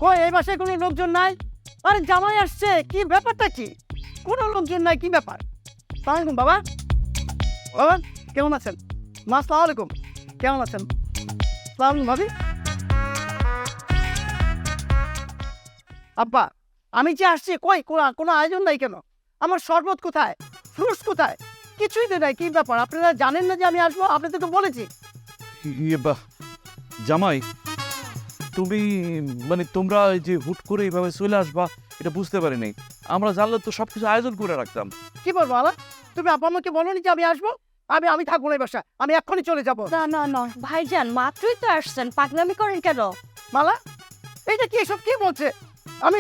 কই এই বাসায় কোনো লোকজন নাই? আরে জামাই আসছে, কি ব্যাপারটা কি? কোনো লোকজন নাই, কি ব্যাপার? সালাম আলাইকুম বাবা। বাবা কেমন আছেন? মা সালাম আলাইকুম, কেমন আছেন? সালাম আলাইকুম ভাবি। আব্বা আমি যে আসছি, কই কোনো আয়োজন নাই কেন? আমার শরবত কোথায়, ফ্রুটস কোথায়? কিছুই তো নাই, কি ব্যাপার? আপনারা জানেন না যে আমি আসবো? আপনাদের তো বলেছি। জামাই, তুমি মানে তোমরা এই যে হুট করে এইভাবে চলে আসবা এটা বুঝতে পারিনি। আমরা জানলে তো সবকিছু আয়োজন করে রাখতাম। কি বলবো আলা? তুমি আব্বা আমাকে বলোনি যে আমি আসবো? আমি থাকবো না এই বাসা, আমি এক্ষুনি চলে যাবো। না না না ভাইজান, মাত্রই তো আসছেন, পাগলামি করেন কেন? মালা এইটা কি, এসব কি বলছে?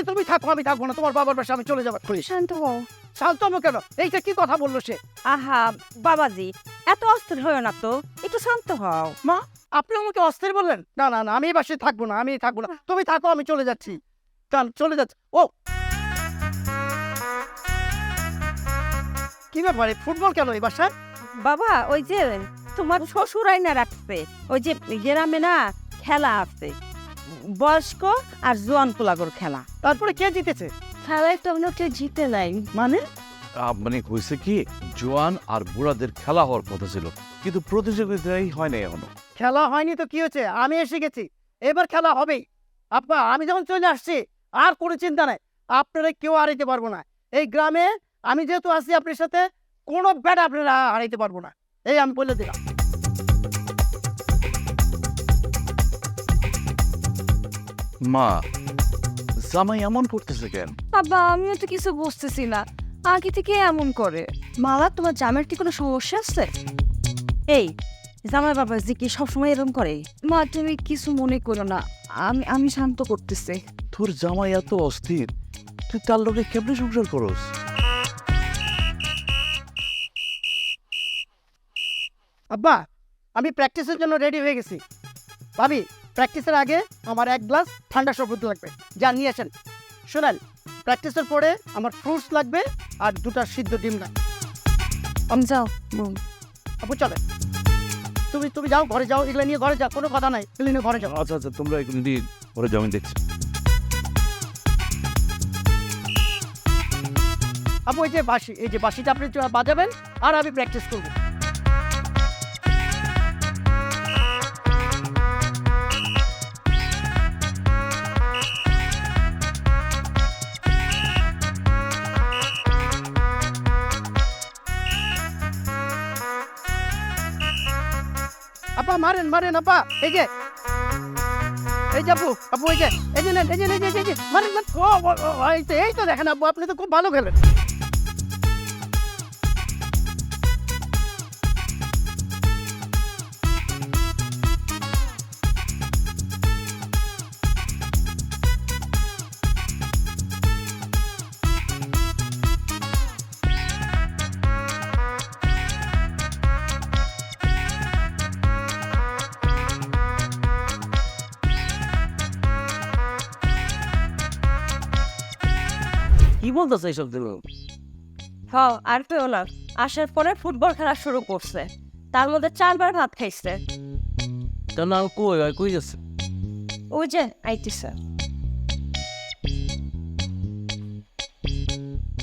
তুমি থাকো, আমি থাকবো না তোমার বাবার বাসা, আমি চলে যাবো এক্ষুনি। শান্ত হও। শান্ত হবো কেন? এইটা কি কথা বললো সে? আহা বাবাজি, এত অস্থির হও না তো, একটু শান্ত হও। মা আপনি আমাকে অস্থির বললেন? না না না, আমি এই বাসায় থাকবো না, আমি থাকবো না। তুমি থাকো, আমি চলে যাচ্ছি। চলে যাচ্ছি। ও কি ব্যাপারে, ফুটবল কেন এই বাসায়? বাবা ওই যে তোমার শ্বশুর আইনা রাখছে, ওই যে গ্রামে না খেলা আছে, বয়স্ক আর জোয়ান পোলাগর খেলা। তারপরে কে জিতেছে? খেলায় তো কেউ জিতে নাই। মানে মানে হয়েছে কি, জোয়ান আর বুড়াদের খেলা হওয়ার কথা ছিল, কিন্তু প্রতিযোগিতাই হয় না এখনো। খেলা হয়নি তো কি হয়েছে, আমি এসে গেছি, এবার খেলা হবেই। আব্বা আমি যখন চলে আসছি, আর কোনো চিন্তা নাই, আপনারা কেউ হারাইতে পারবো না এই গ্রামে। আমি যেহেতু আছি আপনার সাথে, কোনো ব্যাট আপনারা হারাইতে পারবো না, এই আমি বলে দিলাম। মা, জামাই এমন করতেছে কেন? বাবা আমিও তো কিছু বুঝতেছি না, আগে থেকে এমন করে। মালা, তোমার জামাইয়ের কি কোনো সমস্যা আছে? এই জামাই বাবা যে কি সবসময় এরকম করে? মা তুমি কিছু মনে করো না, আমি শান্ত করতেছি। তোর জামাই এত অস্থির, তুই তার লোকে কেমনে সংসার করস? আব্বা আমি প্র্যাকটিসের জন্য রেডি হয়ে গেছি। ভাবি প্র্যাকটিসের আগে আমার এক গ্লাস ঠান্ডা শরবত লাগবে, যা নিয়ে আসেন। শোনেন, প্র্যাকটিসের পরে আমার ফ্রুটস লাগবে আর 2টা সিদ্ধ ডিম লাগবে। যাও। আপু চলে, তুমি যাও, ঘরে যাও, এগুলো নিয়ে ঘরে যাও, কোনো কথা নাই, এগুলো নিয়ে ঘরে যাও। আচ্ছা আচ্ছা, তোমরা এগুলো দিয়ে পরে জমি দেখছি। আপু এই যে বাঁশিটা আপনি বাজাবেন আর আমি প্র্যাকটিস করবো। আপা মারেন আপা, এই যে আপু এই যে নেন, এই যে মারেন। এই তো দেখেন আপু, আপনি তো খুব ভালো খেলেন। কি বলতেছে এইসব দিন? হ আর পেও না, আসার পরে ফুটবল খেলা শুরু করছে, তার মধ্যে 4বার ভাত খাইছে। তো না কই যাচ্ছে? ওই যে আইতিছে।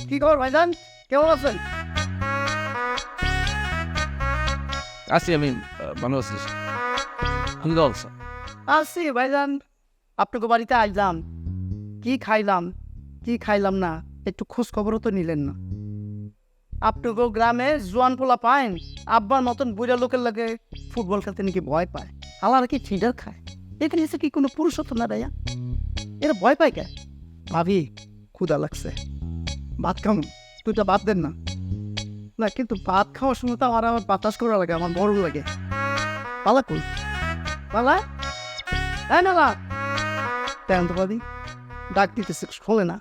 কি খবর ভাইজান, কেমন আছেন? আছি আমি, ভালো আছিস? তুমি তো আছো? আসছি ভাইজান, আপনাকে বাড়িতে আসলাম, কি খাইলাম না, একটু খোঁজ খবরও তো নিলেন না। আপনাকে গ্রামে জোয়ান পোলা পায়, আব্বার মতন বুড়া লোকের লাগে ফুটবল খেলতে নাকি ভয় পায়। আলাদা কি ফিডার খায়? এখানে এসে কি কোনো পুরুষত্ব না রাইয়া? এরা ভয় পায় কে? ভাবি ক্ষুধা লাগছে, ভাত খাম, 2টা ভাত দেন না। না কিন্তু ভাত খাওয়ার সময় তো আমার বাতাস করা লাগে, আমার গরম লাগে। পালা কই পালা? হ্যাঁ নালা তেন তো বাদি ডাক দিতেছে, খোলে না,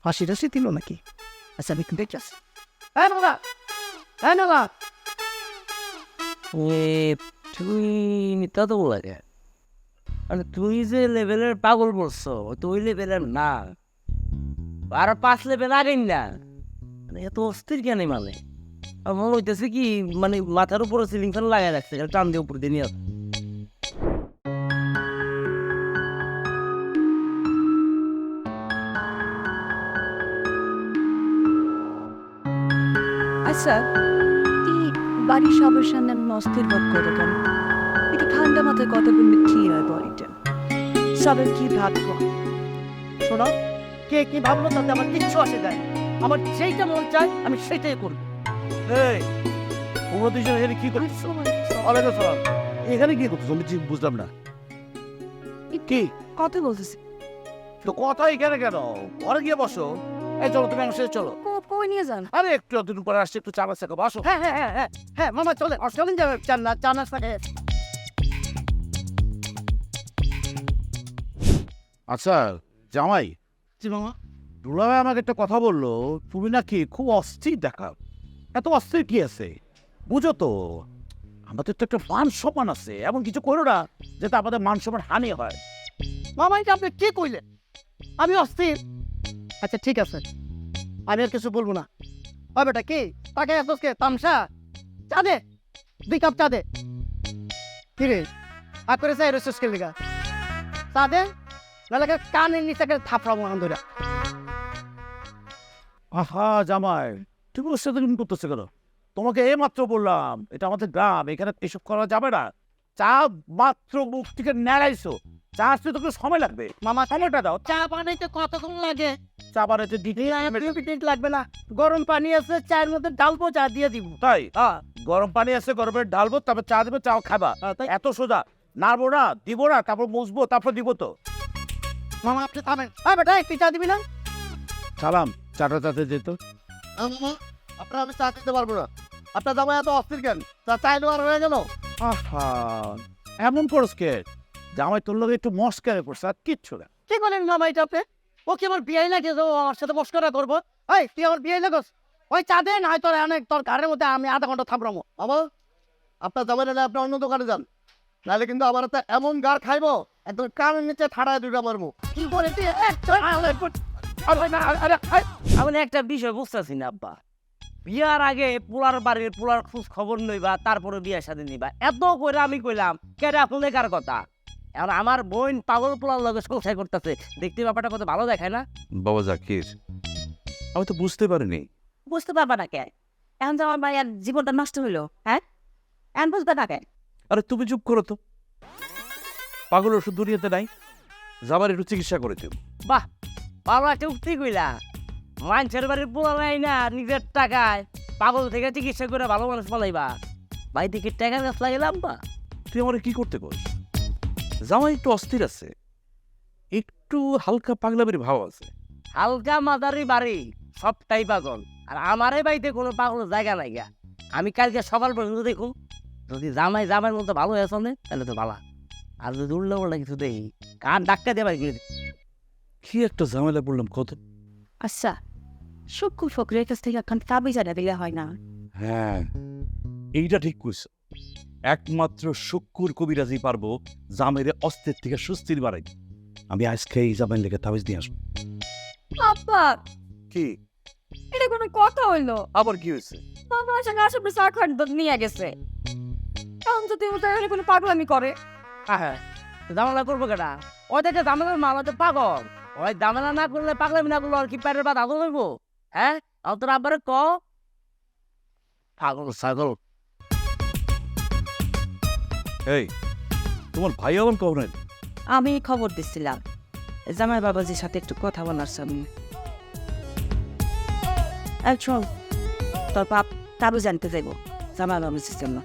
ফাঁসি টাসি দিল নাকি? আচ্ছা আমি দেখে আসি। হ্যাঁ নালা, হ্যাঁ নালা। তুই মিথ্যা তো লাগে, মানে তুই যে লেভেলের পাগল বলছো তুই লেভেলের না, আর 5 লেভেল আগে না। মানে এত অস্থির কেন? মানে আমার হইতেছে কি, মানে মাথার উপরে সিলিং ফ্যান লাগাই রাখছে, টান দিয়ে উপর দিয়ে নিয়ে। আচ্ছা এই বাড়ির সবার সামনে আমি অস্থির বোধ করে কেন? একটু ঠান্ডা মাথায় কথা বললে কি হয় বডিটা? সবার কি ভাববো? শোনো, কে কি ভাবলো তাতে আমার কিচ্ছু আসে যায় না। আমার যেইটা মন চায় আমি সেটাই করবো। এই তোমরা দুজন এখানে কি করছো? ওয়ালাইকুম আসসালাম। এখানে কি করছো আমি ঠিক বুঝলাম না। কি কথা বলতেছি। তো কথা এখানে কেন? ঘরে গিয়ে বসো। এই চলো তুমি আমার সাথে চলো। কই নিয়ে যান? আরে একটু অতদিন পরে আসছে, একটু চা নাস্তা খাবো, আসো। হ্যাঁ হ্যাঁ হ্যাঁ হ্যাঁ হ্যাঁ মামা চলে চলেন যাবে চা নাস্তা খেয়ে। আচ্ছা জামাই, জি মামা। দুলাভাই আমাকে একটা কথা বললো, তুমি নাকি খুব অস্থির দেখা। এত অস্থির কি আছে? বুঝো তো, আমাদের তো একটা মান সম্মান আছে, এমন কিছু করো না যাতে আমাদের মান সম্মান হানি হয়। মামা এটা আপনি কি কইলেন? আমি অস্থির? আচ্ছা ঠিক আছে, আমি আর কিছু বলবো না। ও বেটা কি তাকে এতকে তামসা চা দে, 2 কাপ চা দে। কি রে আর করে চাই রসুস কে লিগা চা দে, নাহলে কানের নিচে থাপড়াবো ধরে। আহা জামাই, তুমি ওর সাথে তুমি করতেছো কেন? তোমাকে এই মাত্র বললাম এটা আমাদের গ্রাম, এখানে এসব করা যাবে না। চা মাত্র মুখ থেকে নেড়াইছো, চা আসতে তো একটু সময় লাগবে। মামা সময়টা দাও। চা বানাইতে কতক্ষণ লাগে? চা বানাইতে দিতে মিনিট লাগবে না, গরম পানি আছে চায়ের মধ্যে ডালবো, চা দিয়ে দিব। তাই হ্যাঁ গরম পানি আছে, গরমের ঢালবো, তারপর চা দেবে, চাও খাবা। তাই এত সোজা? নাড়বো না, দিব না, তারপর মুছবো, তারপর দিব তো। মামা আপনি থামেন। বেটা একটু চা দিবি না? সালাম, চাটা চাতে যেত। মামা আপনার আমি চা খেতে পারবো না। আপনার জামাই এত অস্থির কেন? চাই দেওয়ার হয়ে গেল। আহা, এমন করস কে? জামাই তোর লগে একটু মস্কারে করছে, আর কিচ্ছু না। কি করেন মামা এটা আপনি? ও কি আমার বিয়ে লাগে যে ও আমার সাথে মস্করা করবো? এই তুই আমার বিয়ে লাগস? ওই চা দে না, তোর অনেক তোর ঘরের মধ্যে আমি আধা ঘন্টা থামরামো। মামা আপনার জামাই না, আপনি অন্য দোকানে যান, নাহলে কিন্তু আমার একটা এমন গাড় খাইবো একদম কানের নিচে ঠাড়ায় দুটা মারবো। কি করে তুই আমি না একটা বিষয় বুঝতেছি না আব্বা। বিয়ার আগে পোলার বাড়ির পোলার খোঁজ খবর নইবা, তারপরে বিয়ের সাথে নিবা, এত করে আমি কইলাম কেডা শুনে কার কথা? এখন আমার বোন পাগল পোলার লগে সংসার করতেছে, দেখতে ব্যাপারটা কত ভালো দেখায় না? বাবা জাকির, আমি তো বুঝতে পারিনি। বুঝতে পারবা না কে? এখন তো আমার ভাইয়ের জীবনটা নষ্ট হইলো। হ্যাঁ এখন বুঝবে না কে? আরে তুমি চুপ করো তো। পাগল ওষুধ দুনিয়াতে নাই, যাবার একটু চিকিৎসা করে দিও। বাহ, ভালো একটা উক্তি কইলা। মানুষের বাড়ির পোলা নাই না, নিজের টাকায় পাগল থেকে চিকিৎসা করে ভালো মানুষ পালাইবা? ভাই থেকে টাকার গাছ লাগাইলাম বা? তুই আমার কি করতে কর? জামাই একটু অস্থির আছে, একটু হালকা পাগলামির ভাব আছে। হালকা মাদারি বাড়ি সবটাই পাগল, আর আমারে বাড়িতে কোনো পাগল জায়গা নাই গা। আমি কালকে সকাল পর্যন্ত দেখুন, যদি জামাইয়ের মতো ভালো হয়ে চলে তাহলে তো ভালো, আর যদি উল্টো পাল্টা কিছু দেখি কার ডাক্তার দিয়ে বাড়ি করে দিই। কি একটা ঝামেলা বললাম কত। আচ্ছা শুক্র ফকরের কাছ থেকে এখন কাবি জানা দিলে হয় না? হ্যাঁ, এইটা ঠিক কইছো। একমাত্র শুক্কুর কবিরাজি পারবো জামের অস্থির থেকে সুস্থির বাড়াই। আমি আজকে এই জামাইয়ের লেগে তাবিজ দিয়ে আসবো। আব্বা কি এটা কোনো কথা হইলো? আবার কি হয়েছে? বাবা সঙ্গে আসলে চা খান নিয়ে গেছে, এখন যদি তাহলে কোনো পাগলামি করে। হ্যাঁ, ঝামেলা করবো কেটা? ওই দেখে ঝামেলার মামা তো পাগল, ওই ঝামেলা না করলে পাগলামি না করলে আর কি প্যারের বাদ আদর হইব? হ্যাঁ, আর তোর আব্বারে ক পাগল ছাগল। এই তোমার ভাই আমার কখন এলো? আমি খবর দিচ্ছিলাম জামাই বাবাজির সাথে একটু কথা বলার সামনে। শোন, তোর বাপ তাবু জানতে যাইব জামাই বাবাজির জন্য,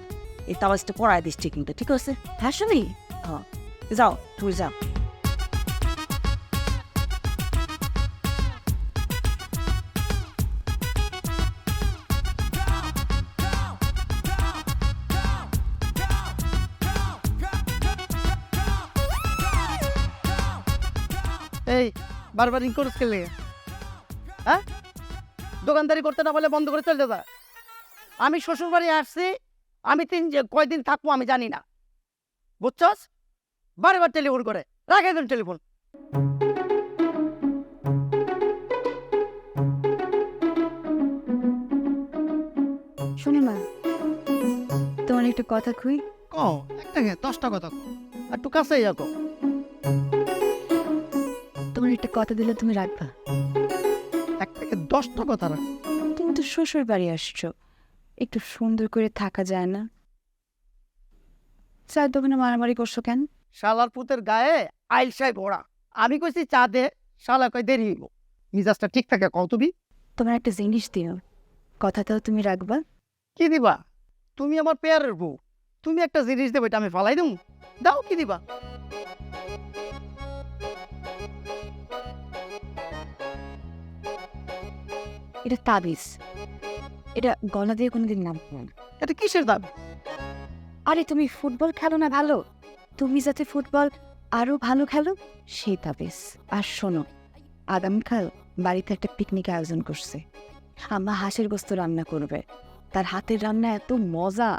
এই তাবাজটা পড়ায় দিস ঠিক মতো, ঠিক আছে? হ্যাঁ শুনি, হ্যাঁ যাও তুই যাও। এই বারবার রিং করছ কে লেগে? হ্যাঁ দোকানদারি করতে না বলে বন্ধ করে চলে যা। আমি শ্বশুর বাড়ি আসছি, আমি কয়দিন থাকবো আমি জানি না, বুঝছস? বারবার টেলিফোন করে, রাখে দেন টেলিফোন। শোনো না, তোমার একটা কথা কই। ও একটা 10টা কথা একটু কাছেই যাকো। তোমার একটা কথা দিলে তুমি রাখবা? 1 থেকে 10টা কথা রাখ। তুমি তো শ্বশুর বাড়ি আসছো, একটু সুন্দর করে থাকা যায় না? চায়ের দোকানে মারামারি করছো কেন? শালার পুতের গায়ে আইলসাই ভরা। আমি কইছি চা দে, শালা কই দেরি হইব। মিজাজটা ঠিক থাকে কও তুমি? তোমার একটা জিনিস দিও, কথাটাও তুমি রাখবা। কি দিবা? তুমি আমার পেয়ারের বউ, তুমি একটা জিনিস দেবো, এটা আমি ফালাই দেবো? দাও, কি দিবা? এটা তাবিজ, এটা গলা দিয়ে কোনোদিন নামবো না। এটা কিসের দাম? আরে তুমি ফুটবল খেলো না ভালো, তুমি যাতে ফুটবল আরো ভালো খেলো সেই তাবিজ। আর শোনো, আগামীকাল বাড়িতে একটা পিকনিক আয়োজন করছে, আম্মা হাঁসের গোস্ত রান্না করবে, তার হাতের রান্না এত মজা।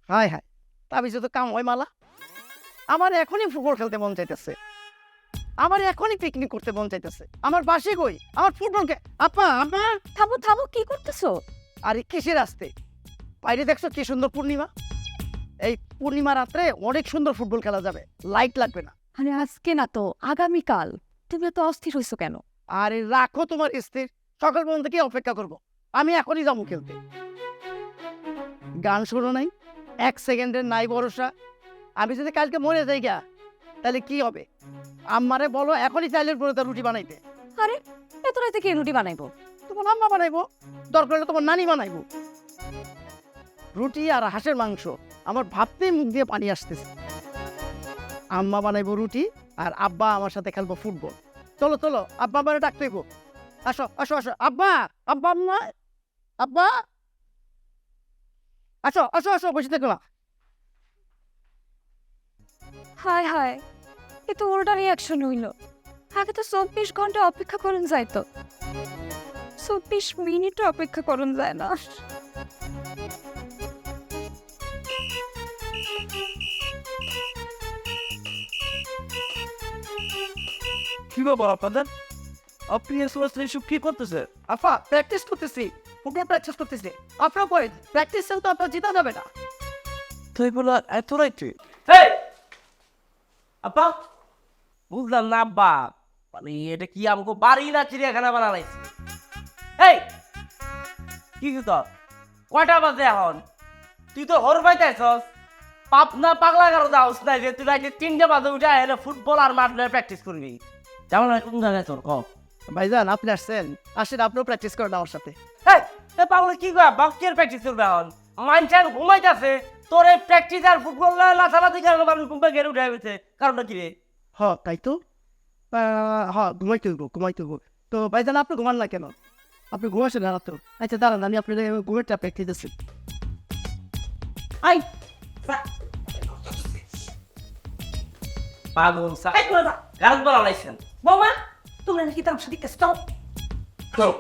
হায় হায়, তাবিজে তো কাম হয় মালা। আমার এখনই ফুটবল খেলতে মন চাইতেছে, আমার এখনই পিকনিক করতে মন চাইতেছে। আমার বাসে কই? আমার ফুটবলকে আপা আপা। থামো থামো, কি করতেছো? আরে কিসের আসতে? বাইরে দেখছো কি সুন্দর পূর্ণিমা? এই পূর্ণিমা রাত্রে অনেক সুন্দর ফুটবল খেলা যাবে, লাইট লাগবে না। আরে আজকে না তো, আগামীকাল। তুমি তো অস্থির হইছো কেন? আরে রাখো তোমার স্থির, সকাল পর্যন্ত কি অপেক্ষা করব? আমি এখনই যাবো খেলতে। গান শোনো নাই, 1 সেকেন্ডের নাই ভরসা। আমি যদি কালকে মরে যাই গা, তাহলে কি হবে? আম্মারে বলো এখনই চাইলের পরে তার রুটি বানাইতে। আরে এত রাতে কে রুটি বানাইবো? তোমার আম্মা বানাইবো, দরকার হলে তোমার নানি বানাইবো। রুটি আর হাঁসের মাংস, আমার ভাবতেই মুখ দিয়ে পানি আসতেছে। আম্মা বানাইবো রুটি, আর আব্বা আমার সাথে খেলবো ফুটবল। চলো চলো, আব্বা আমার ডাকতে হইবো। আসো আসো আসো, আব্বা আব্বা আম্মা আব্বা, আসো আসো আসো, বসে দেখো না। হায় হায়, এ তো উল্টা রিয়াকশন হইল। আগে তো 24 ঘন্টা অপেক্ষা করুন যায়, তো 24 মিনিট অপেক্ষা করুন যায় না। কি বাবা আপনাদের, আপনি এসব কি করতেছে? আফা প্র্যাকটিস করতেছি, ফুটবল প্র্যাকটিস করতেছি। আপনার পয়েন্ট প্র্যাকটিস তো আপনার জিতা যাবে না। তুই বলা এত রাইতে? আপা বুঝলাম না আব্বা, মানে এটা কি আমাকে বাড়ি না চিড়িয়াখানা বানালাইছে? এই কি তো কয়টা বাজে এখন? তুই তো হর পাইতেছস, পাপ না পাগলা কারো যাওস না যে তুই রাইতে 3টে বাজে উঠে এনে ফুটবল আর মাঠে প্র্যাকটিস করবি? যেমন কোন জায়গায় তোর কম? ভাইজান আপনি আসছেন, আসেন আপনিও প্র্যাকটিস করেন আমার সাথে। এই পাগলা কি কয় বাকির প্র্যাকটিস করবে এখন? মাইনচান ঘুমাইতেছে, তোর এই প্র্যাকটিস আর ফুটবল না লাথালাথি কারণে আমি ঘুমে গেড়ে উঠে গেছে, কারণটা কি রে? হ তাই তো, ঘুমাইতে হইব ঘুমাইতে হইব। তো ভাইজান আপনি ঘুমান না কেন? আপনি ঘুমাচ্ছেন না তো? আচ্ছা দাঁড়ান, আমি আপনার ঘুমের চাপ প্র্যাকটিস দিচ্ছি। আই পাগল সাই গাছ বলা লাইছেন। বৌমা, তোমরা নাকি তামসা দেখতেছ? চল।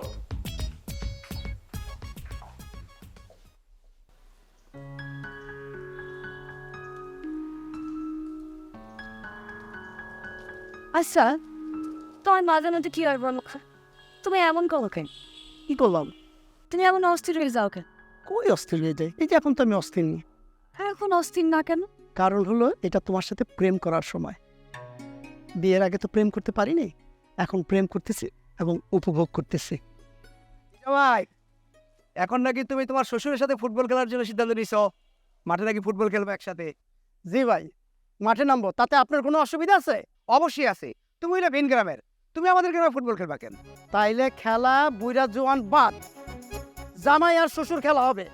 আচ্ছা, তোমার মাঝে মধ্যে কি হয় বলো? তুমি এমন করো কেন? কি করলাম? তুমি এমন অস্থির হয়ে যাও কেন? কই অস্থির হয়ে যায়? এই যে এখন তো আমি অস্থির নেই। এখন অস্থির না কেন? কারণ হলো এটা তোমার সাথে প্রেম করার সময়। বিয়ের আগে তো প্রেম করতে পারিনি, এখন প্রেম করতেছি এবং উপভোগ করতেছি। ভাই, এখন নাকি তুমি তোমার শ্বশুরের সাথে ফুটবল খেলার জন্য সিদ্ধান্ত নিছো, মাঠে নাকি ফুটবল খেলবে একসাথে? জি ভাই, মাঠে নামবো, তাতে আপনার কোনো অসুবিধা আছে? অবশ্যই আছে। তুমি হইলে ভিন গ্রামের, তুমি আমাদের গ্রামে ফুটবল খেলবা কেন? তাইলে খেলা বুইরা জোয়ান বাদ, জামাই আর শ্বশুর খেলা হবে।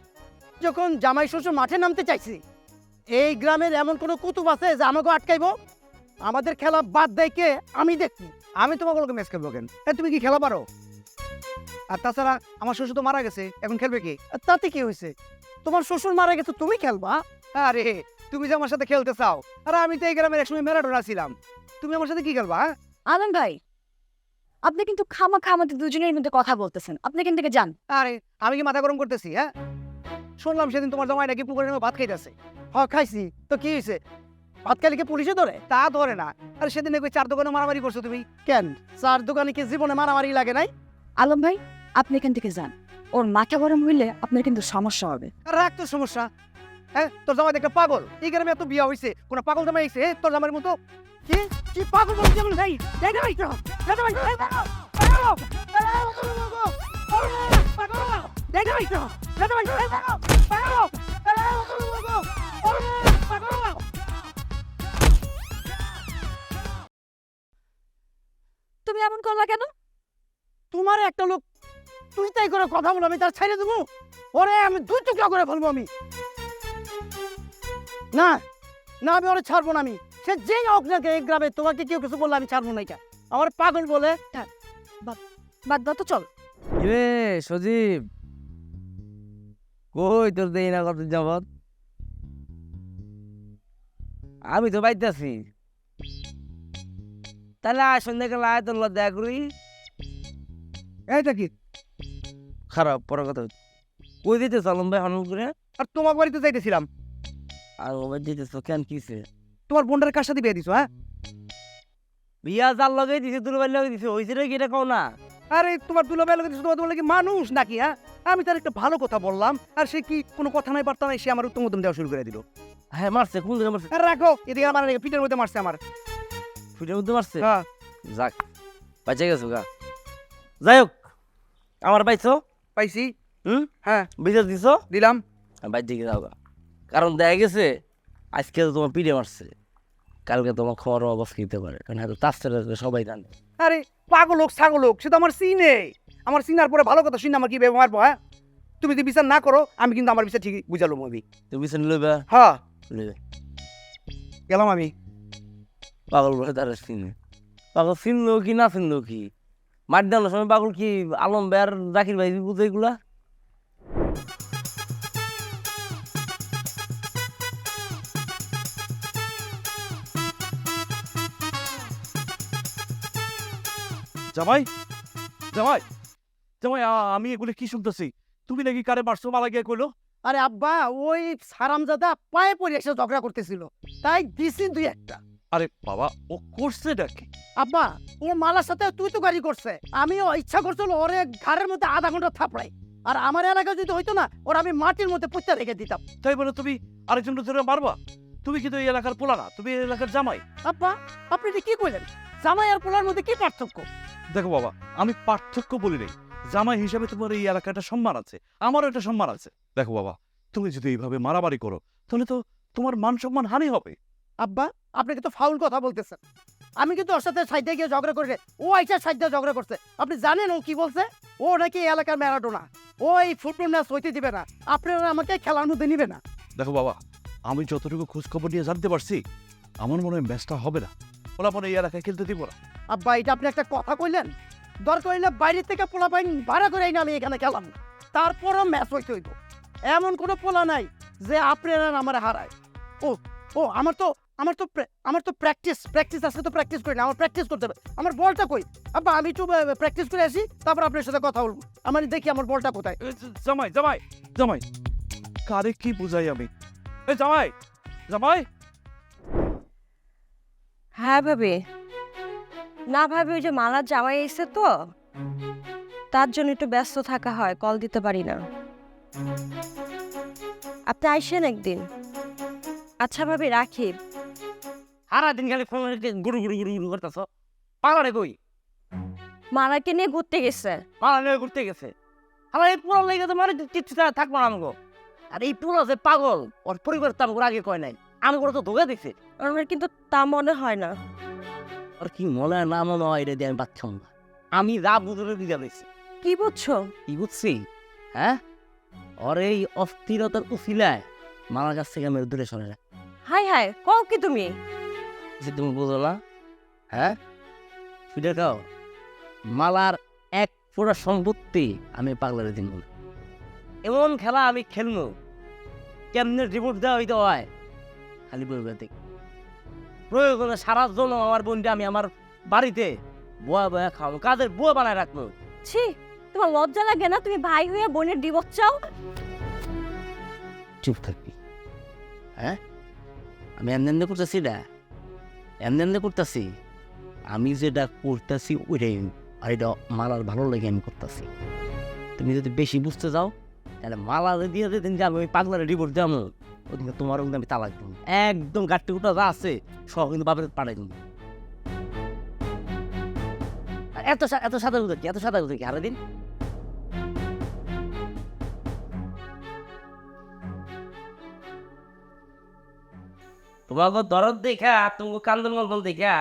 যখন জামাই শ্বশুর মাঠে নামতে চাইছি, এই গ্রামের এমন কোনো কুতুব আছে যে আমাকে আটকাইবো? আমাদের খেলা বাদ দেয় কে? আমি দেখি। আমি তোমাকে ম্যাচ খেলবো কেন? তুমি কি খেলা পারো? আর তাছাড়া আমার শ্বশুর তো মারা গেছে, এখন খেলবে কি? তাতে কি হয়েছে? তোমার শ্বশুর মারা গেছে, তুমি খেলবা? আরে তুমি যে আমার সাথে খেলতে চাও, আরে আমি তো এই গ্রামের একসময় ম্যারাডোনা ছিলাম, তুমি আমার সাথে কি খেলবা? আনন্দ ভাই, আপনি কিন্তু খামাখা আমাদের দুজনের মধ্যে কথা বলতেছেন, আপনি এখান থেকে যান। আরে আমি কি মাথা গরম করতেছি? হ্যাঁ, শুনলাম সেদিন তোমার জামাই নাকি পুকুরে নেমে ভাত খাইতেছে। হ্যাঁ খাইছি, তো কি হয়েছে? ভাত খাইলে কি পুলিশে ধরে? তা ধরে না। আরে সেদিন নাকি 4 দোকানে মারামারি করছো তুমি। কেন 4 দোকানে কি জীবনে মারামারি লাগে নাই? আলম ভাই, আপনি এখান থেকে যান, ওর মাথা গরম হইলে আপনার কিন্তু সমস্যা হবে। আর রাখ তোর সমস্যা। হ্যাঁ, তোর জামাই একটা পাগল। এই গ্রামে এত বিয়া হয়েছে, কোন পাগল জামাই আইছে তোর জামাইয়ের মতো? কি কি পাগল বলছিস? যেমন ভাই দেখ ভাই, তুমি এমন করলা কেন? তোমার একটা লোক তুই তাই করে কথা বলো, আমি তার ছেড়ে দেবো? ওরে আমি দুই টুকরা করে ফেলবো আমি। না না, আমি ওরে ছাড়বো না। আমি সে যেই হোক না এই গ্রামে, তোমাকে কেউ কিছু বললে আমি ছাড়বো না। এটা আমার পাগল বলে। বাদ দাও তো, চল। রে সজীব, কই তোর দেই না কত যাবত? আমি তো বাইতেছি। তাহলে সন্ধ্যাকালে আয়, তোর দেখা করি। এইটা কি? খারাপ পরে কথা। কই দিতে চলম ভাই হনুন করে? আর তোমার বাড়িতে যাইতেছিলাম। আর ওবার দিতেছ কেন, কিসে? তোমার বোনটার কার সাথে বিয়ে দিছো? হ্যাঁ, বিয়া যার লগে দিছে, তোর বাড়ি লগে দিছে, হয়েছে রে কি এটা কও না? আরে তোমার দুলাভাই লোক দিছো, তোমার কি মানুষ নাকি? হ্যাঁ, আমি তার একটা ভালো কথা বললাম, আর সে কি কোনো কথা নাই বার্তা নাই, সে আমার উত্তম উত্তম দেওয়া শুরু করে দিল। হ্যাঁ মারছে, কোন জায়গায় মারছে? আর রাখো, এদিকে আমার পিঠের মধ্যে মারছে আমার। ফুটের মধ্যে মারছে? হ্যাঁ, যাক, বাঁচে গেছো গা। যাই হোক, আমার পাইছো? পাইছি। হুম, হ্যাঁ, বিচার দিছো? দিলাম। বাইর দিকে যাও গা। কারণ দেখা গেছে আজকে তো তোমার পিঠে মারছে, কালকে তোমার খবর অবস্থা দিতে পারে, কারণ হয়তো তার সবাই জানে। আরে পাগল হোক ছাগল হোক, সে তো আমার সিনে। আমার সিনার পরে ভালো কথা শুনে আমার কি ব্যবহার মারবো? হ্যাঁ, তুমি যদি বিচার না করো, আমি কিন্তু আমার বিচার ঠিকই বুঝালো মবি। তুমি বিচার লইবা? হ্যাঁ, লইবে। গেলাম আমি। পাগল বলে তারা চিনে। পাগল চিনলো কি না চিনলো কি? মার দেওয়ার সময় পাগল কি আলম ভাই আর জাকির ভাই বুঝে এগুলা? জামাই, জামাই, জামাই, আমি এগুলো কি শুনতেছি? তুমি নাকি কারে মারছো? মারা গিয়ে কইলো। আরে আব্বা, ওই সারামজাদা পায়ে পড়ে এসে ঝগড়া করতেছিল, তাই দিছি দুই একটা। আরে বাবা, ও করছে নাকি? আব্বা, ও মালার সাথে তুই তো গাড়ি করছে, আমিও ইচ্ছা করছিল ওরে ঘাড়ের মধ্যে আধা ঘন্টা থাপড়াই। আর আমার এলাকায় যদি হইতো না, ওর আমি মাটির মধ্যে পুঁতে রেখে দিতাম। তাই বলে তুমি আরেকজন ধরে মারবা? তুমি কিন্তু এই এলাকার পোলা না, তুমি এই এলাকার জামাই। আব্বা, আপনি এটা কি কইলেন? জামাই আর পোলার মধ্যে কি পার্থক্য? দেখো বাবা, আমি পার্থক্য বলি নাই। জামাই হিসাবে তোমার এই এলাকাটা সম্মান আছে, আমারও একটা সম্মান আছে। দেখো বাবা, তুমি যদি এইভাবে মারামারি করো, তাহলে তো তোমার মান সম্মান হানি হবে। আব্বা, আপনি কিন্তু ফাউল কথা বলতেছেন। আমি কিন্তু ওর সাথে সাইডে গিয়ে ঝগড়া করে, ও আইসা সাইডে ঝগড়া করছে। আপনি জানেন ও কি বলছে? ও নাকি এই এলাকার ম্যারাডোনা, ও এই ফুটবল ম্যাচ হইতে দিবে না, আপনারা আমাকে খেলার মধ্যে নিবে না। দেখো বাবা, আমি যতটুকু খোঁজ খবর নিয়ে জানতে পারছি, আমার মনে হয় ম্যাচটা হবে না। ওরা মনে হয় এই এলাকায় খেলতে দিব না। আব্বা, এটা আপনি একটা কথা কইলেন? দরকার হইলে বাইরে থেকে পোলা পাইন ভাড়া করে আইনা আমি এখানে খেলাম, তারপরও ম্যাচ হইতে হইব। এমন কোনো পোলা নাই যে আপনারা আমার হারায়। ও ও আমার তো প্র্যাকটিস আছে, তো প্র্যাকটিস করি না, আমার প্র্যাকটিস করতে হবে। আমার বলটা কই? আব্বা, আমি একটু প্র্যাকটিস করে আসি, তারপর আপনার সাথে কথা বলবো। আমি দেখি আমার বলটা কোথায়। জামাই, জামাই, জামাই, কারে কি বুঝাই আমি? এই জামাই, জামাই। হ্যাঁ ভাবি। না ভাবি, ওই যে মালার জামাই এসে তো, তার জন্য একটু ব্যস্ত থাকা হয়, কল দিতে পারি না। আপনি আইসেন একদিন। আচ্ছা ভাবি, রাখি। সারাদিন খালি ফোন গুরু গুরু গুরু গুরু করতেছ। পাগলে কই? মালাকে নিয়ে ঘুরতে গেছে। পালা নিয়ে ঘুরতে গেছে। আমার এই পুরো লেগে তো মানে কিচ্ছু ছাড়া থাকবো না আমাকে। আর এই পুরো যে পাগল, ওর পরিবার তো আমাকে আগে কয় নাই, আমি ওরা তো ধোকা দিচ্ছি। আমার কিন্তু তা মনে হয় না। আর কি মনে হয় না মনে হয় এটা দিয়ে আমি পাচ্ছাম না। আমি যা বুঝলে বুঝা দিচ্ছি। কি বুঝছো? কি বুঝছি? হ্যাঁ, ওর এই অস্থিরতার উফিলায় মামার কাছ থেকে আমি দূরে সরে রাখ। হাই হাই, কও কি তুমি? যে তুমি বুঝো না? হ্যাঁ, ফিরে খাও। মালার এক পুরো সম্পত্তি আমি পাগলারে দিন। এমন খেলা আমি খেলবো, কেমনে রিপোর্ট দেওয়া হইতে হয় খালি বলবে দেখ। প্রয়োজনে সারা জন্য আমার বোনটা আমি আমার বাড়িতে বুয়া বুয়া খাওয়াবো, কাদের বুয়া বানায় রাখবো। ছি, তোমার লজ্জা লাগে না? তুমি ভাই হয়ে বোনের ডিভোর্স চাও? চুপ থাকবি। হ্যাঁ, আমি এমনি করতেছি না, এমনি করতেছি। আমি যেটা করতেছি ওইটাই, আর এটা মালার ভালো লাগে আমি করতেছি। তুমি যদি বেশি বুঝতে যাও, তাহলে মালা দিয়ে দিন যে আমি ওই পাগলারে ডিভোর্স দেবো, ওদিকে তোমার কিন্তু আমি তালাক দেবো। একদম গাট্টি গুটা যা আছে সব কিন্তু বাপের পাঠাই দেবো। এত সাদা কি, এত সাদা কি হারা দিন। তোমাকে দরদ দেখা তোমাকে কান্দন গল্পন দেখা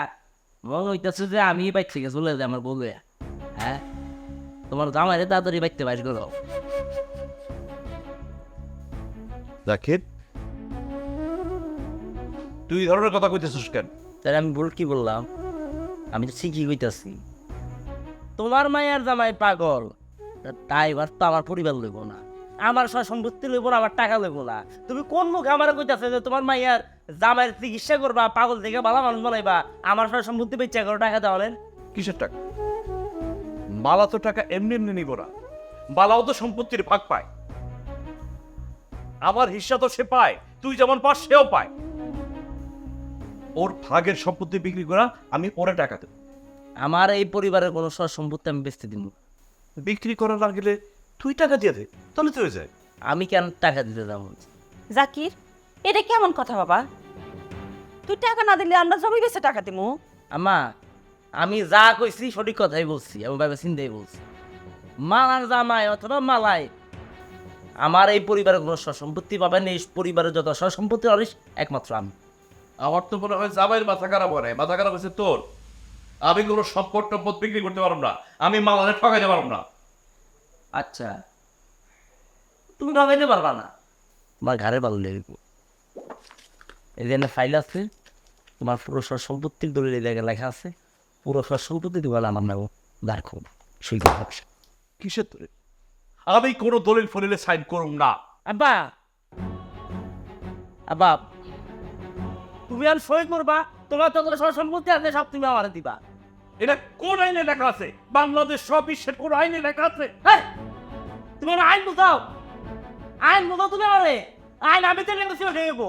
মনে হইতেছে যে আমি বাইর থেকে চলে যাই আমার বলবে। হ্যাঁ, তোমার জামাইরে তাড়াতাড়ি বাইতে বাইর করো। জাকির, তুই এই ধরনের কথা কইতেছিস কেন? তাহলে আমি কি বললাম? আমি তো ঠিকই কইতাছি। তোমার মায়ের জামাই পাগল, তাই এবার তো আমার পরিবার লইব না, আমার সব সম্পত্তি লইব না, আমার টাকা লইব না। তুমি কোন মুখে আমার কইতাছে যে তোমার মাইয়ার জামাইয়ের চিকিৎসা করবা, পাগল থেকে ভালো মানুষ বানাইবা, আমার সব সম্পত্তি বেচা করো, টাকা দেওয়া নেন? কিসের টাকা? মালা তো টাকা এমনি এমনি নিব না, বালাও তো সম্পত্তির ভাগ পায়। আমার হিস্সা তো সে পায়, তুই যেমন পাস সেও পায়। ওর ভাগের সম্পত্তি বিক্রি করা আমি ওরে টাকা দেব। আমার এই পরিবারের কোনো সব সম্পত্তি আমি বেচতে দিব না। বিক্রি করার না গেলে তুই টাকা দিয়ে দে, তাহলে তো হয়ে যায়। আমি কেন টাকা দিতে যাবো? জাকির, এটা কেমন কথা বাবা? তুই টাকা না দিলে আমরা জমি বেচে টাকা দিমু। আমা, আমি যা কইছি সঠিক কথাই বলছি, আমি ভাবে চিন্তাই বলছি। মালার জামাই অথবা মালাই আমার এই পরিবারের কোনো সম্পত্তি পাবেন, এই পরিবারের যত সম্পত্তি অরিস একমাত্র আমি। আমার তো মনে হয় জামাইয়ের মাথা খারাপ হয়, মাথা খারাপ হয়েছে তোর। আমি কোনো সম্পদ টম্পদ বিক্রি করতে পারবো না, আমি মালানে ঠকাইতে পারবো না। আচ্ছা, তুমি ঠকাইতে পারবা না, তোমার ঘরে ভালো লেগে। এই যে ফাইল আছে, তোমার পুরো সম্পত্তির দলিল এই জায়গায় লেখা আছে, পুরো সম্পত্তি তোমার আমার নেবো, দেখো সেই কথা। কিসের দলিল? আমি কোনো দলিল ফলিলে সাইন করুম না। আব্বা, আব্বা, তুমি আর সই করবা, তোমার তো সব সম্পত্তি আছে, সব তুমি আমার দিবা। এটা কোন আইনে লেখা আছে? বাংলাদেশ সব বিশ্বের কোন আইনে লেখা আছে? হ্যাঁ, তুমি আমার আইন বোঝাও, আইন বোঝাও তুমি আমারে। আইন আমি তো লেগেছি দেবো,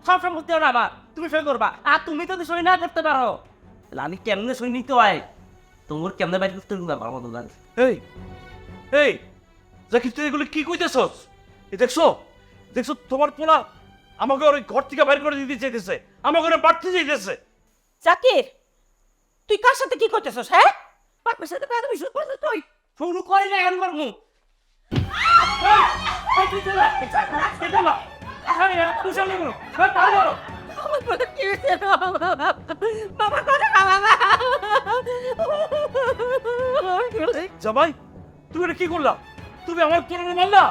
সব সম্পত্তি আমার আমার, তুমি সই করবা। আর তুমি তো সই না করতে পারো, তাহলে আমি কেমনে সই নিতে হয়, তোমার কেমনে বাইর করতে আমার মতো জানি। এই এই জাকির, তুই এগুলো কি কইতেছস? এই দেখছো দেখছো তোমার পোলা আমাকে ওর ঘর থেকে বাইর করে দিতে চাইতেছে, আমাকে ওরা বাড়তে চাইতেছে। জাকির, তুই কার সাথে কি করতেছস? হ্যাঁ, বাপের সাথে বেয়াদবি শুরু করছিস তুই। শুরু করে না এখন করবো। আমার কথা কি হয়েছে বাবা? বাবা কথা বাবা। জামাই, তুমি এটা কি করলা? তুমি আমার পোলারে মারলা?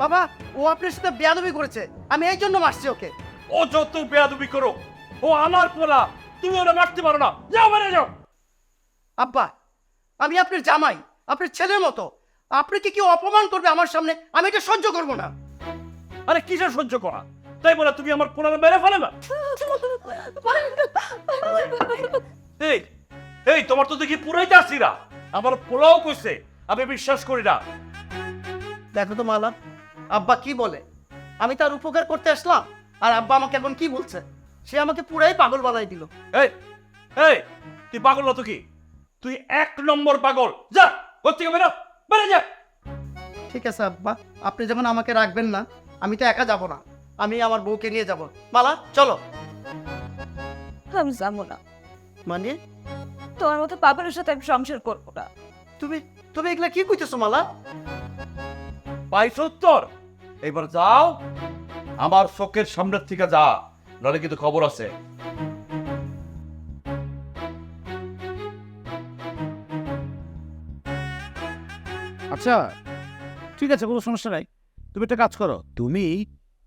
বাবা, ও আপনার সাথে বেয়াদবি করেছে, আমি এই জন্য মারছি ওকে। ও যত বেয়াদবি করো, ও আমার পোলা, তুমি ওরা মারতে পারো না। যাও, বেরিয়ে যাও। আব্বা, আমি আপনার জামাই, আপনার ছেলের মতো। আপনাকে কি অপমান করবে আমার সামনে, আমি এটা সহ্য করবো না। আরে কিসের সহ্য করা? তাই বলে তুমি আমার পোলারে মেরে ফেলেবা? এই এই তোমার তো দেখি পুরাইতে আসছিরা। আমার পোলাও কইছে, আমি বিশ্বাস করি না। দেখো তো মালা, আব্বা কি বলে। আমি তার উপকার করতে আসলাম, আর আব্বা আমাকে এখন কি বলছে। সে আমাকে পুরাই পাগল বানাই দিল। এই এই তুই পাগল না তো কি? তুই এক নম্বর পাগল। যা ঘর থেকে বেরো, বেরে যা। ঠিক আছে আব্বা, আপনি যখন আমাকে রাখবেন না, আমি তো একা যাব না, আমি আমার বউকে নিয়ে যাব। মালা চলো। আমি যাবো না, মানে তোমার মতো বাবার সাথে আমি সংসার করবো না। তুমি তুমি এগুলা কি কইতেছো মালা? পাইছো উত্তর? এবার যাও, আমার চোখের সামনের থেকে যা, নাহলে কিন্তু খবর আছে। আচ্ছা ঠিক আছে, কোনো সমস্যা নাই। তুমি একটা কাজ করো, তুমি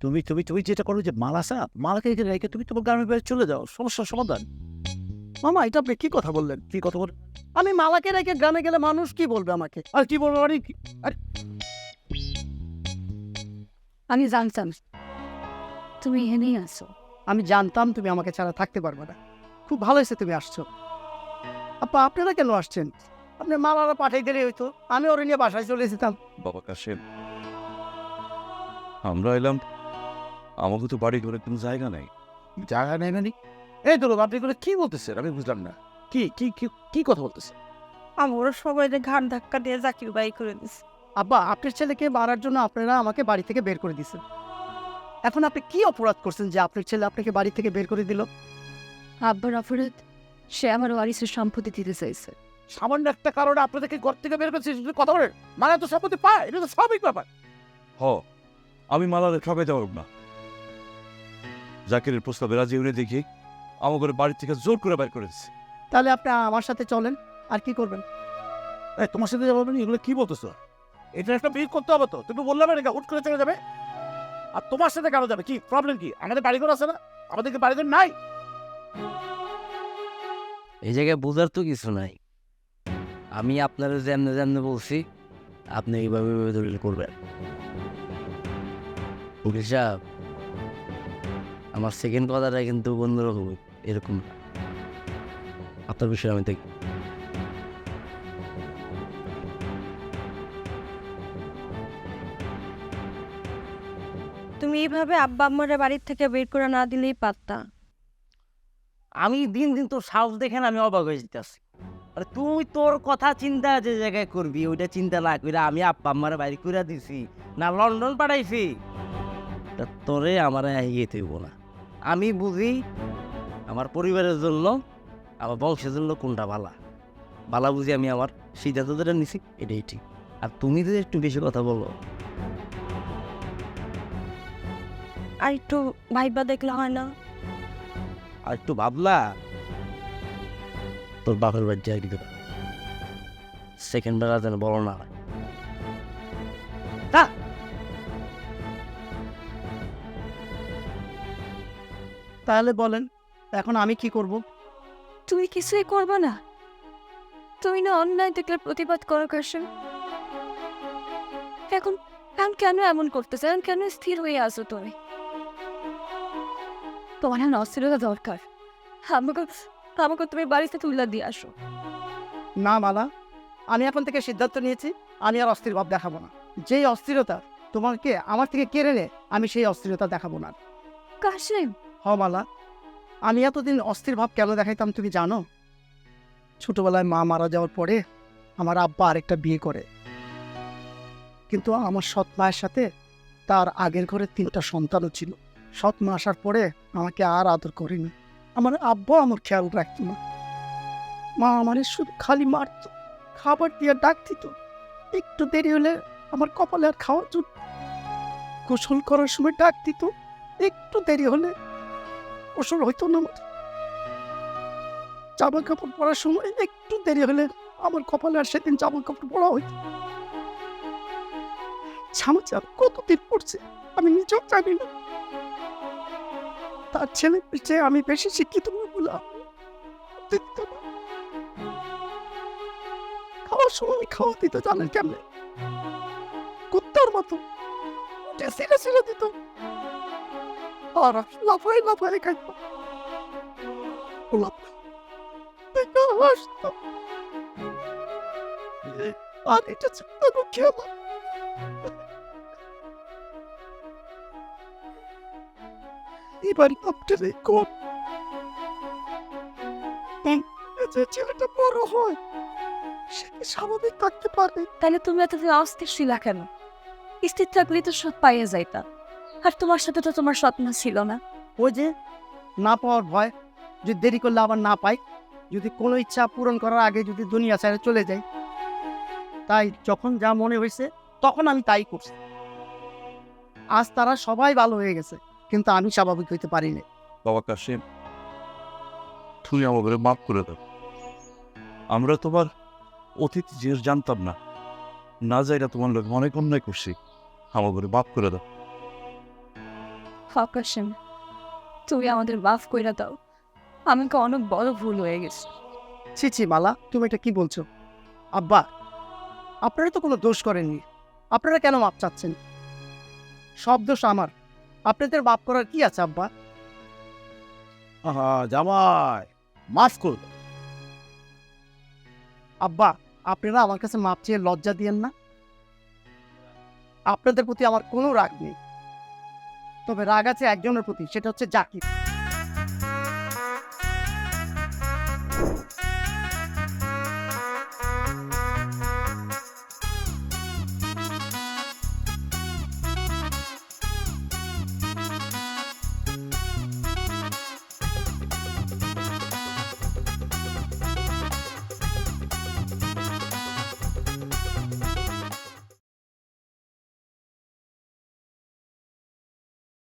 তুমি তুমি তুমি যেটা করো, যে মালা আছে না, মালাকে এখানে রেখে তুমি তোমার গ্রামের বাড়ি চলে যাও, সমস্যার সমাধান। মামা, এটা আপনি কি কথা বললেন? কি কথা বল? আমি মালাকে রেখে গ্রামে গেলে মানুষ কি বলবে আমাকে? আর কি বলবো মানে আরে আমি জানতাম তুমি এখানেই আছো। আমি জানতাম তুমি আমাকে ছাড়া থাকতে পারবে না। খুব ভালো হয়েছে তুমি আসছো। আপা, আপনারা কেন আসছেন? আপনার মালারা পাঠাই দিলে হইতো, আমি ওরে নিয়ে বাসায় চলে যেতাম। বাবা কাশেম, আমরা এলাম, আমাকে তো বাড়ি ঘরে কোনো জায়গা নাই। জায়গা নেই মানে? এই তো আপনি এগুলো কি বলতেছেন, আমি বুঝলাম না। কি কি কি কি কথা বলতেছেন? আমরা সবাই ঘাট ধাক্কা দিয়ে জাকির বাই করে দিছি। আব্বা, আপনার ছেলেকে মারার জন্য আপনারা আমাকে বাড়ি থেকে বের করে দিয়েছেন। এখন আপনি কি অপরাধ করছেন যে আপনার ছেলে আপনাকে বাড়ি থেকে বের করে দিল? আব্বার অপরাধ, সে আমার ওয়ারিসের সম্পত্তি দিতে চাইছে। সামান্য একটা কারণে আপনাদেরকে ঘর থেকে বের করছে, কথা বলেন? মানে তো সম্পত্তি পায়, এটা তো স্বাভাবিক ব্যাপার। হ, আমি মালারে ঠকাইতে পারব না। জাকিরের প্রস্তাবে রাজি হয়ে দেখি আমাদের বাড়ি থেকে জোর করে বের করে দিচ্ছে। তাহলে আপনি আমার সাথে চলেন, আর কি করবেন? এই তোমার সাথে যাবো মানে এগুলো কি বলতেছো? এটা একটা বিয়ে করতে হবে তো, তুমি বললাম না হুট করে চলে যাবে। আর তোমার সাথে কেন যাবে? কি প্রবলেম কি? আমাদের বাড়িঘর আছে না? আমাদের কি বাড়িঘর নাই? এই জায়গায় বোঝার তো কিছু নাই। আমি আপনারা যেমনে যেমনে বলছি আপনি এইভাবে এইভাবে দলিল করবেন। উকিল সাহেব, আমার সেকেন্ড কথাটা কিন্তু অন্যরকম, এরকম না। আপনার বিষয়ে আমি দেখি। তুমি এইভাবে আব্বা আম্মারে বাড়ির থেকে বের করে না দিলেই পারতা। আমি দিন দিন তোর সাহস দেখে না আমি অবাক হয়ে যেতেছি। আরে তুই তোর কথা চিন্তা যে জায়গায় করবি ওইটা চিন্তা না করে আমি আব্বা আম্মারে বাড়ি করে দিছি না লন্ডন পাঠাইছি, তা তোরে আমার ইয়ে তৈব না। আমি বুঝি আমার পরিবারের জন্য আমার বংশের জন্য কোনটা ভালা ভালা বুঝি আমি আমার সিদ্ধান্ত যেটা নিছি এটাই ঠিক। আর তুমি যদি একটু বেশি কথা বলো আর একটু ভাইবা দেখলে হয় না? আর একটু ভাবলা তোর বাপের বাড়ি যাই দিতে সেকেন্ড বেলা যেন বলো না হয়। তাহলে বলেন এখন আমি কি করব? তুমি কিছুই করবে না? তুমি না অন্যায় দেখলে প্রতিবাদ করো কাশেম। এখন এখন কেন এমন করতেছে? এখন কেন স্থির হয়ে আসো তুমি? তোমার এখন অস্থিরতা দরকার। আমাকে আমাকে তুমি বাড়িতে তুলে দিয়ে আসো। না মালা, আমি এখন থেকে সিদ্ধান্ত নিয়েছি আমি আর অস্থির ভাব দেখাবো না। যেই অস্থিরতা তোমাকে আমার থেকে কেড়ে নে, আমি সেই অস্থিরতা দেখাবো না। কাশেম, হ মালা, আমি এতদিন অস্থির ভাব কেন দেখাইতাম তুমি জানো? ছোটবেলায় মা মারা যাওয়ার পরে আমার আব্বা আরেকটা বিয়ে করে, কিন্তু আমার সৎ মায়ের সাথে তার আগের ঘরে 3টা সন্তানও ছিল। সৎ মা আসার পরে আমাকে আর আদর করেনি। আমার আব্বা আমার খেয়াল রাখতো না। মা আমার শুধু খালি মারতো, খাবার দিয়ে ডাক দিত। একটু দেরি হলে আমার কপালে আর খাওয়া জুট। গোসল করার সময় ডাক দিত, একটু দেরি হলে গোসল হইতো না। আমার জামা কাপড় পরার সময় একটু দেরি হলে আমার কপালে আর সেদিন জামা কাপড় পরা হইতো। জামা কতদিন পড়ছে আমি নিজেও জানি না। তার ছেলে চেয়ে আমি বেশি শিক্ষিত বললাম। খাওয়ার সময় খাওয়া দিত জানেন কেমনে? কুত্তার মতো সিরে সিরে দিত আর লাফাই লাফাই খাইত। হাসত আর এটা চিন্তা করছি আমার। এবার আপনার কোন যে ছেলেটা বড় হয় সে কি স্বাভাবিক থাকতে পারে? তাহলে তুমি এতদিন অস্থির ছিলা কেন? স্থির থাকলে তো সব পাইয়া যাইতা। আর তোমার সাথে তো তোমার স্বপ্ন ছিল না। ওই যে না পাওয়ার ভয়, যদি দেরি করলে আবার না পাই, যদি কোনো ইচ্ছা পূরণ করার আগে যদি দুনিয়া ছেড়ে চলে যাই। তাই যখন যা মনে হয়েছে তখন আমি তাই করছি। আজ তারা সবাই ভালো হয়ে গেছে, কিন্তু আমি স্বাভাবিক হইতে পারিনি। বাবা কাশিম, তুমি আমাদের মাফ করে দাও। আমরা তোমার অতীত যে জানতাম না, না যাইরা তোমার লোক অনেক অন্যায় করছি, আমাদের মাফ করে দাও। কাশেম, তুমি আমাদের মাফ কইরা দাও। আমাকে অনেক বড় ভুল হয়ে গেছে। ছি ছি মালা, তুমি এটা কি বলছো? আব্বা, আপনারা তো কোনো দোষ করেননি, আপনারা কেন মাপ চাচ্ছেন? সব দোষ আমার, আপনাদের মাপ করার কি আছে আব্বা? আহা জামাই, মাফ করো। আব্বা, আপনারা আমার কাছে মাপ চেয়ে লজ্জা দিয়েন না। আপনাদের প্রতি আমার কোনো রাগ নেই, তবে রাগ আছে একজনের প্রতি, সেটা হচ্ছে জাকির।